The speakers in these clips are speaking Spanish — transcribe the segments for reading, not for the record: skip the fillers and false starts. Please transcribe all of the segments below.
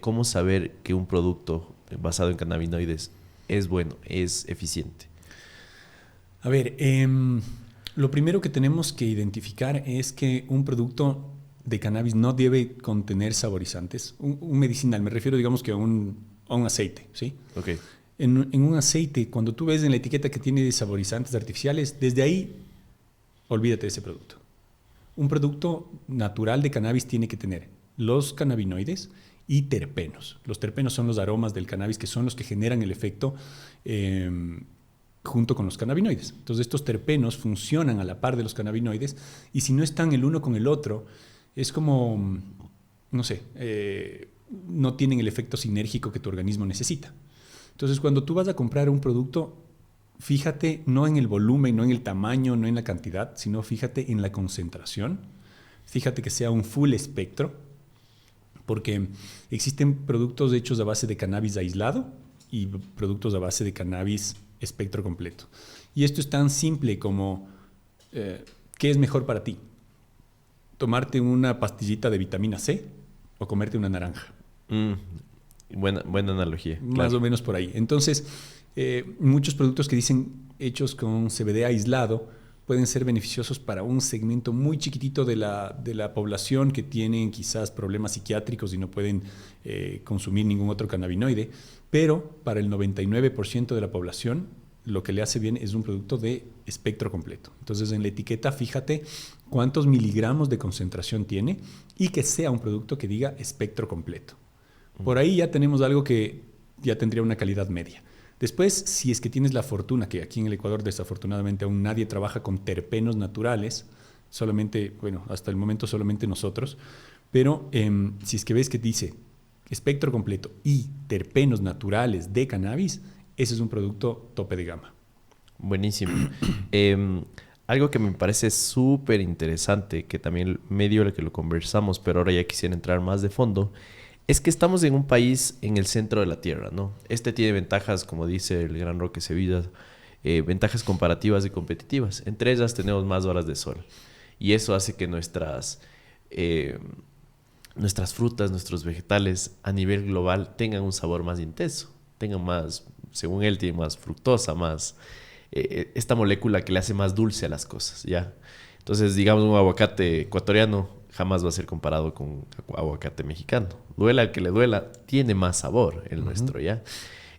cómo saber que un producto basado en cannabinoides es bueno, es eficiente? A ver, lo primero que tenemos que identificar es que un producto de cannabis no debe contener saborizantes. Un medicinal, me refiero, digamos, que a un aceite, ¿sí? Ok. En un aceite, cuando tú ves en la etiqueta que tiene saborizantes artificiales, desde ahí, olvídate de ese producto. Un producto natural de cannabis tiene que tener los cannabinoides y terpenos. Los terpenos son los aromas del cannabis que son los que generan el efecto junto con los cannabinoides. Entonces estos terpenos funcionan a la par de los cannabinoides y si no están el uno con el otro, es como, no sé, no tienen el efecto sinérgico que tu organismo necesita. Entonces cuando tú vas a comprar un producto, fíjate no en el volumen, no en el tamaño, no en la cantidad, sino fíjate en la concentración. Fíjate que sea un full espectro, porque existen productos hechos a base de cannabis aislado y productos a base de cannabis espectro completo. Y esto es tan simple como, ¿qué es mejor para ti? ¿Tomarte una pastillita de vitamina C o comerte una naranja? Buena analogía. Más o menos por ahí. Entonces, muchos productos que dicen hechos con CBD aislado pueden ser beneficiosos para un segmento muy chiquitito de la población que tienen quizás problemas psiquiátricos y no pueden consumir ningún otro cannabinoide, pero para el 99% de la población lo que le hace bien es un producto de espectro completo. Entonces en la etiqueta fíjate cuántos miligramos de concentración tiene y que sea un producto que diga espectro completo. Por ahí ya tenemos algo que ya tendría una calidad media. Después, si es que tienes la fortuna, que aquí en el Ecuador desafortunadamente aún nadie trabaja con terpenos naturales, solamente, bueno, hasta el momento solamente nosotros, pero si es que ves que dice espectro completo y terpenos naturales de cannabis, ese es un producto tope de gama. Buenísimo. Algo que me parece súper interesante, que también medio lo que lo conversamos, pero ahora ya quisiera entrar más de fondo, es que estamos en un país en el centro de la Tierra, ¿no? Este tiene ventajas, como dice el gran Roque Sevilla, ventajas comparativas y competitivas. Entre ellas tenemos más horas de sol. Y eso hace que nuestras frutas, nuestros vegetales a nivel global tengan un sabor más intenso, tengan más, según él, tiene más fructosa, más esta molécula que le hace más dulce a las cosas, ¿ya? Entonces, digamos, un aguacate ecuatoriano jamás va a ser comparado con aguacate mexicano. Duela al que le duela, tiene más sabor el nuestro, ¿ya?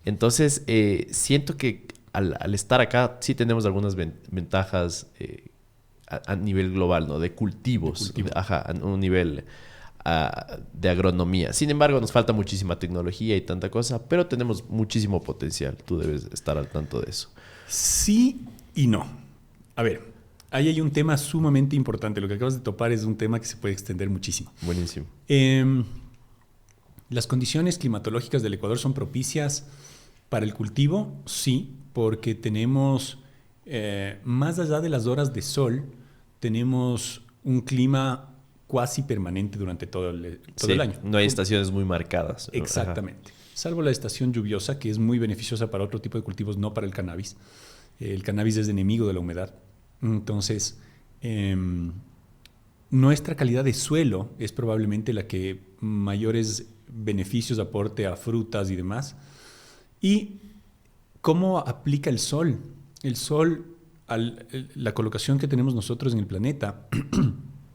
Entonces, siento que al estar acá sí tenemos algunas ventajas a nivel global, ¿no? De cultivos, ajá, a un nivel de agronomía. Sin embargo, nos falta muchísima tecnología y tanta cosa, pero tenemos muchísimo potencial. Tú debes estar al tanto de eso. Sí y no. A ver, ahí hay un tema sumamente importante. Lo que acabas de topar es un tema que se puede extender muchísimo. Buenísimo. Las condiciones climatológicas del Ecuador son propicias para el cultivo, sí, porque tenemos, más allá de las horas de sol, tenemos un clima cuasi permanente durante todo el año. No hay estaciones muy marcadas. Exactamente. Ajá. Salvo la estación lluviosa, que es muy beneficiosa para otro tipo de cultivos, no para el cannabis. El cannabis es enemigo de la humedad. Entonces, nuestra calidad de suelo es probablemente la que mayores beneficios aporte a frutas y demás. ¿Y cómo aplica el sol? El sol, la colocación que tenemos nosotros en el planeta,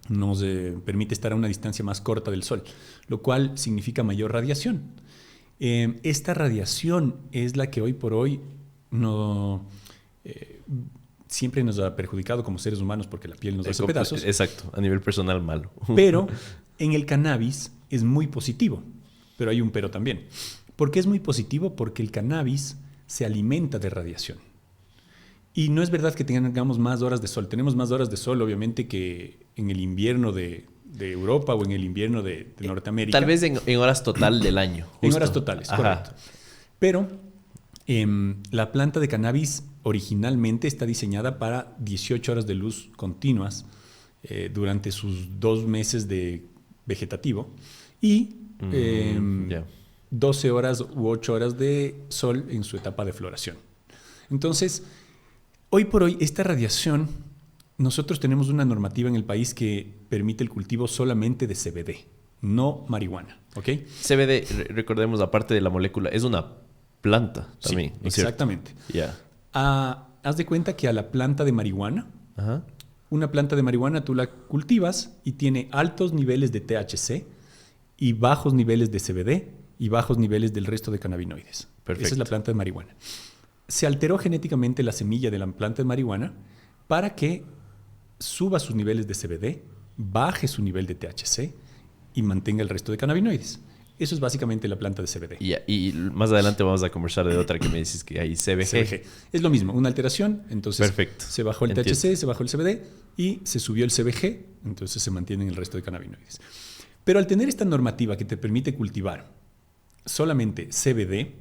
nos permite estar a una distancia más corta del sol, lo cual significa mayor radiación. Esta radiación es la que hoy por hoy siempre nos ha perjudicado como seres humanos porque la piel nos hace pedazos. Exacto, a nivel personal malo. Pero en el cannabis es muy positivo, pero hay un pero también. ¿Por qué es muy positivo? Porque el cannabis se alimenta de radiación. Y no es verdad que tengamos más horas de sol. Tenemos más horas de sol, obviamente, que en el invierno de Europa o en el invierno de Norteamérica. Tal vez en horas total del año. Justo. En horas totales, correcto. Pero la planta de cannabis originalmente está diseñada para 18 horas de luz continuas durante sus 2 meses de vegetativo y 12 horas u 8 horas de sol en su etapa de floración. Entonces, hoy por hoy, esta radiación, nosotros tenemos una normativa en el país que permite el cultivo solamente de CBD, no marihuana. ¿Ok? CBD, recordemos, aparte de la molécula, es una planta también, Sí, ¿no es cierto? exactamente. Ya. Haz de cuenta que a la planta de marihuana, Ajá. una planta de marihuana tú la cultivas y tiene altos niveles de THC y bajos niveles de CBD y bajos niveles del resto de cannabinoides. Perfecto. Esa es la planta de marihuana. Se alteró genéticamente la semilla de la planta de marihuana para que suba sus niveles de CBD, baje su nivel de THC y mantenga el resto de cannabinoides. Eso es básicamente la planta de CBD. Y más adelante vamos a conversar de otra que me dices que hay CBG. CBG. Es lo mismo, una alteración, entonces Perfecto. se bajó el Entiendo. THC, se bajó el CBD y se subió el CBG, entonces se mantienen el resto de cannabinoides. Pero al tener esta normativa que te permite cultivar solamente CBD,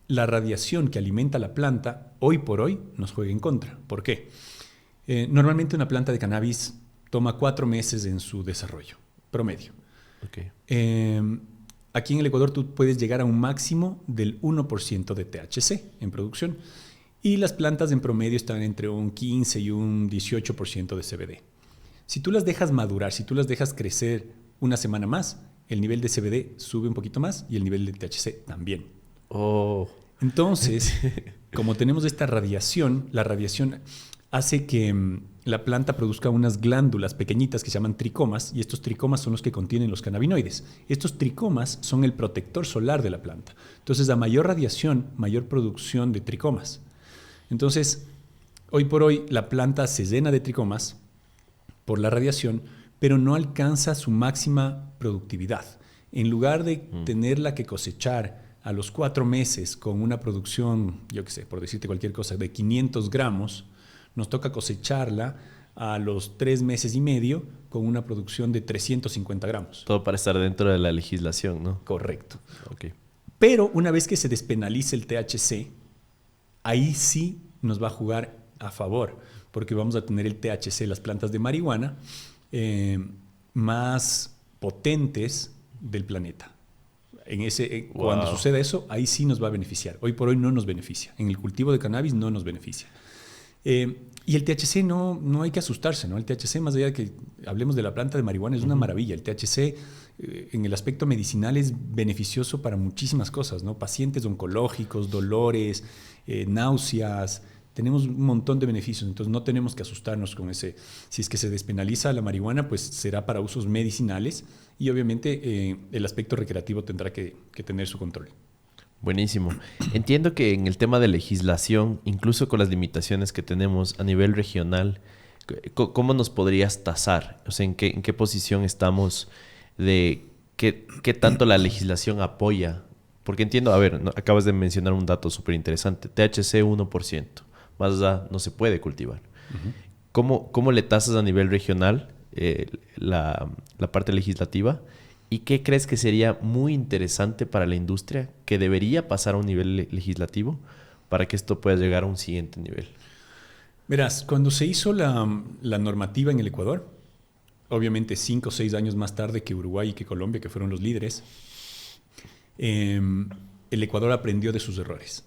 la radiación que alimenta la planta hoy por hoy nos juega en contra. ¿Por qué? Normalmente una planta de cannabis toma 4 meses en su desarrollo, promedio. Ok. Aquí en el Ecuador tú puedes llegar a un máximo del 1% de THC en producción y las plantas en promedio están entre un 15 y un 18% de CBD. Si tú las dejas madurar, si tú las dejas crecer una semana más, el nivel de CBD sube un poquito más y el nivel de THC también. Oh. Entonces, como tenemos esta radiación, la radiación hace que la planta produzca unas glándulas pequeñitas que se llaman tricomas y estos tricomas son los que contienen los cannabinoides. Estos tricomas son el protector solar de la planta. Entonces, a mayor radiación, mayor producción de tricomas. Entonces, hoy por hoy la planta se llena de tricomas por la radiación, pero no alcanza su máxima productividad. En lugar de tenerla que cosechar a los 4 meses con una producción, yo qué sé, por decirte cualquier cosa, de 500 gramos, nos toca cosecharla a los 3 meses y medio con una producción de 350 gramos. Todo para estar dentro de la legislación, ¿no? Correcto. Ok. Pero una vez que se despenalice el THC, ahí sí nos va a jugar a favor, porque vamos a tener el THC, las plantas de marihuana, más potentes del planeta. Cuando suceda eso, ahí sí nos va a beneficiar. Hoy por hoy no nos beneficia. En el cultivo de cannabis no nos beneficia. Y el THC no hay que asustarse, ¿no? El THC, más allá de que hablemos de la planta de marihuana, es una maravilla. El THC en el aspecto medicinal es beneficioso para muchísimas cosas, ¿no? Pacientes oncológicos, dolores, náuseas. Tenemos un montón de beneficios, entonces no tenemos que asustarnos con ese. Si es que se despenaliza la marihuana, pues será para usos medicinales y obviamente el aspecto recreativo tendrá que tener su control. Buenísimo. Entiendo que en el tema de legislación, incluso con las limitaciones que tenemos a nivel regional, ¿cómo nos podrías tasar? O sea, ¿en qué posición estamos de qué tanto la legislación apoya? Porque entiendo, a ver, acabas de mencionar un dato súper interesante, THC 1%. Más allá no se puede cultivar. Uh-huh. ¿Cómo le tasas a nivel regional la parte legislativa? ¿Y qué crees que sería muy interesante para la industria que debería pasar a un nivel legislativo para que esto pueda llegar a un siguiente nivel? Verás, cuando se hizo la normativa en el Ecuador, obviamente 5 o 6 años más tarde que Uruguay y que Colombia, que fueron los líderes, el Ecuador aprendió de sus errores.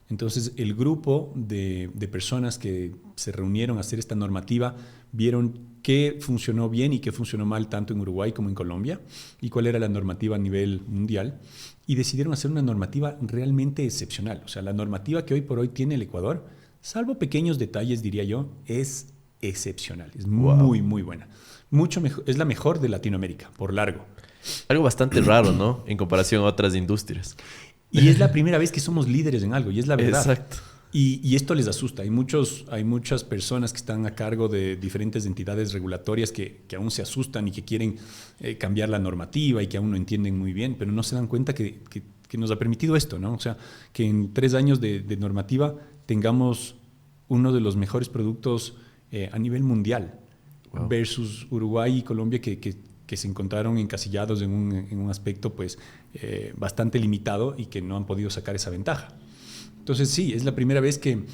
Entonces, el grupo de personas que se reunieron a hacer esta normativa vieron qué funcionó bien y qué funcionó mal tanto en Uruguay como en Colombia y cuál era la normativa a nivel mundial y decidieron hacer una normativa realmente excepcional. O sea, la normativa que hoy por hoy tiene el Ecuador, salvo pequeños detalles, diría yo, es excepcional. Es muy, muy buena. Mucho mejor, es la mejor de Latinoamérica, por largo. Algo bastante raro, ¿no? En comparación a otras industrias. Y es la primera vez que somos líderes en algo, y es la verdad. Exacto. Y esto les asusta. Hay muchas personas que están a cargo de diferentes entidades regulatorias que aún se asustan y que quieren cambiar la normativa y que aún no entienden muy bien, pero no se dan cuenta que nos ha permitido esto, ¿no? O sea, que en 3 años de normativa tengamos uno de los mejores productos a nivel mundial, wow, versus Uruguay y Colombia que se encontraron encasillados en un aspecto pues, bastante limitado y que no han podido sacar esa ventaja. Entonces sí, es la primera vez que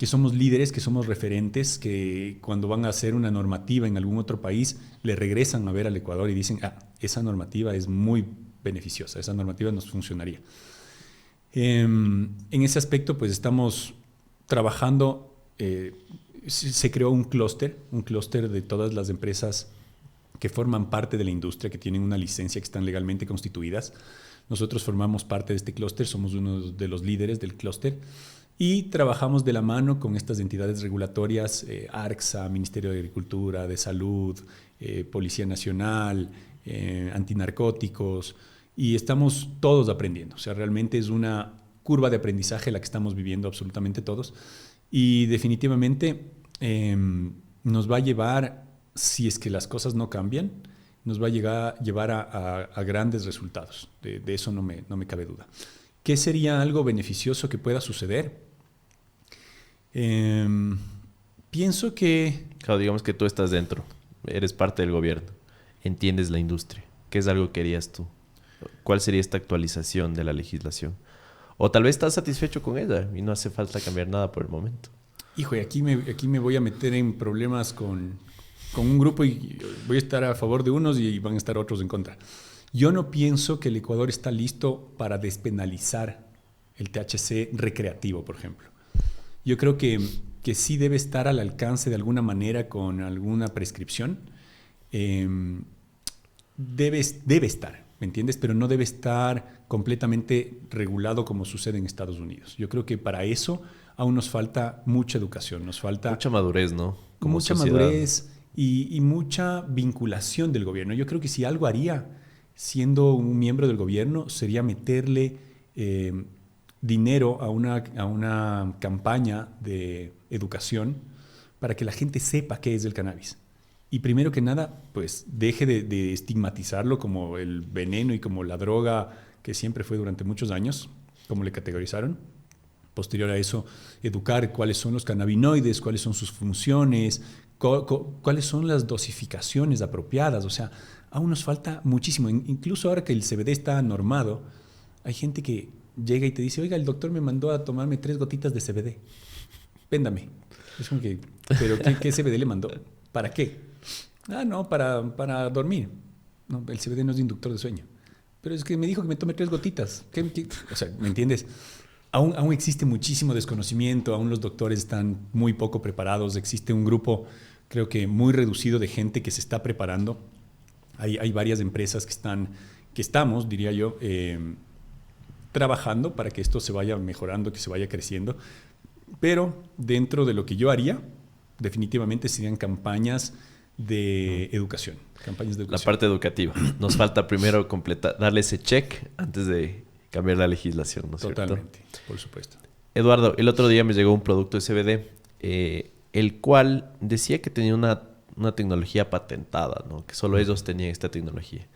somos líderes, que somos referentes, que cuando van a hacer una normativa en algún otro país, le regresan a ver al Ecuador y dicen, esa normativa es muy beneficiosa, esa normativa nos funcionaría. En ese aspecto pues estamos trabajando, se creó un clúster de todas las empresas que forman parte de la industria, que tienen una licencia, que están legalmente constituidas. Nosotros formamos parte de este clúster, somos uno de los líderes del clúster y trabajamos de la mano con estas entidades regulatorias, ARCSA, Ministerio de Agricultura, de Salud, Policía Nacional, antinarcóticos, y estamos todos aprendiendo. O sea, realmente es una curva de aprendizaje la que estamos viviendo absolutamente todos y definitivamente nos va a llevar, si es que las cosas no cambian, nos va a llevar a grandes resultados. De eso no me cabe duda. ¿Qué sería algo beneficioso que pueda suceder? Pienso que... Claro, digamos que tú estás dentro, eres parte del gobierno, entiendes la industria. ¿Qué es algo que harías tú? ¿Cuál sería esta actualización de la legislación? O tal vez estás satisfecho con ella y no hace falta cambiar nada por el momento. Hijo, y aquí me voy a meter en problemas con un grupo y voy a estar a favor de unos y van a estar otros en contra. Yo no pienso que el Ecuador está listo para despenalizar el THC recreativo, por ejemplo. Yo creo que sí debe estar al alcance de alguna manera con alguna prescripción. Debe estar, ¿me entiendes? Pero no debe estar completamente regulado como sucede en Estados Unidos. Yo creo que para eso aún nos falta mucha educación, nos falta... Mucha madurez, ¿no? Como mucha sociedad. madurez y mucha vinculación del gobierno. Yo creo que si algo haría siendo un miembro del gobierno sería meterle dinero a una campaña de educación para que la gente sepa qué es el cannabis. Y primero que nada, pues deje de estigmatizarlo como el veneno y como la droga que siempre fue durante muchos años, como le categorizaron. Posterior a eso, educar cuáles son los cannabinoides, cuáles son sus funciones, cuáles son las dosificaciones apropiadas. O sea, aún nos falta muchísimo. Incluso ahora que el CBD está normado, hay gente que llega y te dice, oiga, el doctor me mandó a tomarme 3 gotitas de CBD. Véndame. Es como que, ¿pero qué CBD le mandó? ¿Para qué? Ah, no, para dormir. No, el CBD no es inductor de sueño. Pero es que me dijo que me tome 3 gotitas. O sea, ¿me entiendes? Aún existe muchísimo desconocimiento, aún los doctores están muy poco preparados. Existe un grupo, creo que muy reducido de gente que se está preparando. Hay varias empresas que estamos, diría yo, trabajando para que esto se vaya mejorando, que se vaya creciendo. Pero dentro de lo que yo haría, definitivamente serían campañas de educación. La parte educativa. Nos falta primero darle ese check antes de cambiar la legislación, ¿no es cierto? Totalmente, por supuesto. Eduardo, el otro día me llegó un producto de CBD, el cual decía que tenía una tecnología patentada, ¿no? Que solo ellos tenían esta tecnología.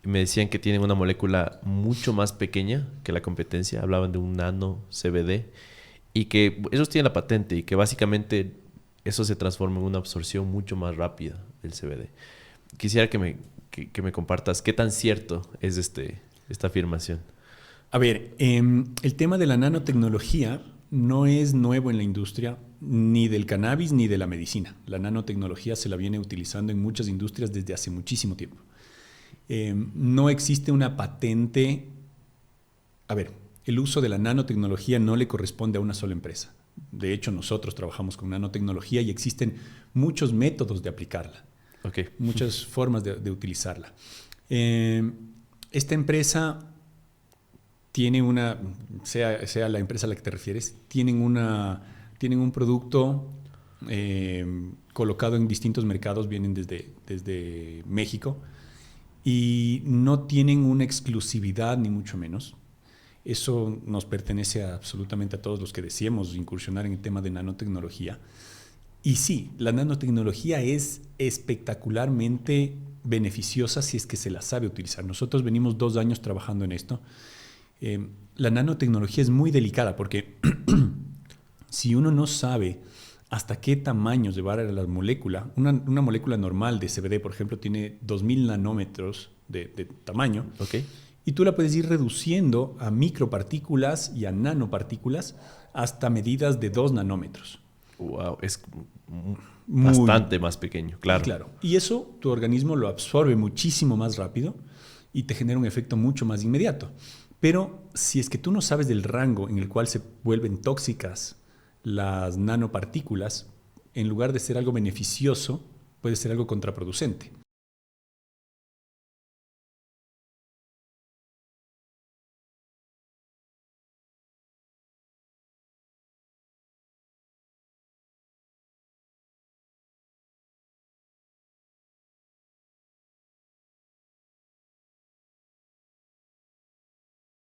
Y me decían que tienen una molécula mucho más pequeña que la competencia. Hablaban de un nano CBD y que ellos tienen la patente y que básicamente eso se transforma en una absorción mucho más rápida del CBD. Quisiera que me compartas qué tan cierto es esta afirmación. A ver, el tema de la nanotecnología no es nuevo en la industria, ni del cannabis ni de la medicina. La nanotecnología se la viene utilizando en muchas industrias desde hace muchísimo tiempo. No existe una patente. A ver, el uso de la nanotecnología no le corresponde a una sola empresa. De hecho, nosotros trabajamos con nanotecnología y existen muchos métodos de aplicarla, Okay. muchas formas de utilizarla. Esta empresa tiene sea la empresa a la que te refieres, tienen un producto colocado en distintos mercados, vienen desde México y no tienen una exclusividad ni mucho menos. Eso nos pertenece absolutamente a todos los que deseemos incursionar en el tema de nanotecnología. Y sí, la nanotecnología es espectacularmente beneficiosa si es que se la sabe utilizar. Nosotros venimos 2 años trabajando en esto. La nanotecnología es muy delicada porque si uno no sabe hasta qué tamaño llevar a la molécula, una molécula normal de CBD, por ejemplo, tiene 2000 nanómetros de tamaño. Okay. Y tú la puedes ir reduciendo a micropartículas y a nanopartículas hasta medidas de 2 nanómetros. Wow, es bastante más pequeño, claro. Claro. Y eso tu organismo lo absorbe muchísimo más rápido y te genera un efecto mucho más inmediato. Pero si es que tú no sabes del rango en el cual se vuelven tóxicas las nanopartículas, en lugar de ser algo beneficioso, puede ser algo contraproducente.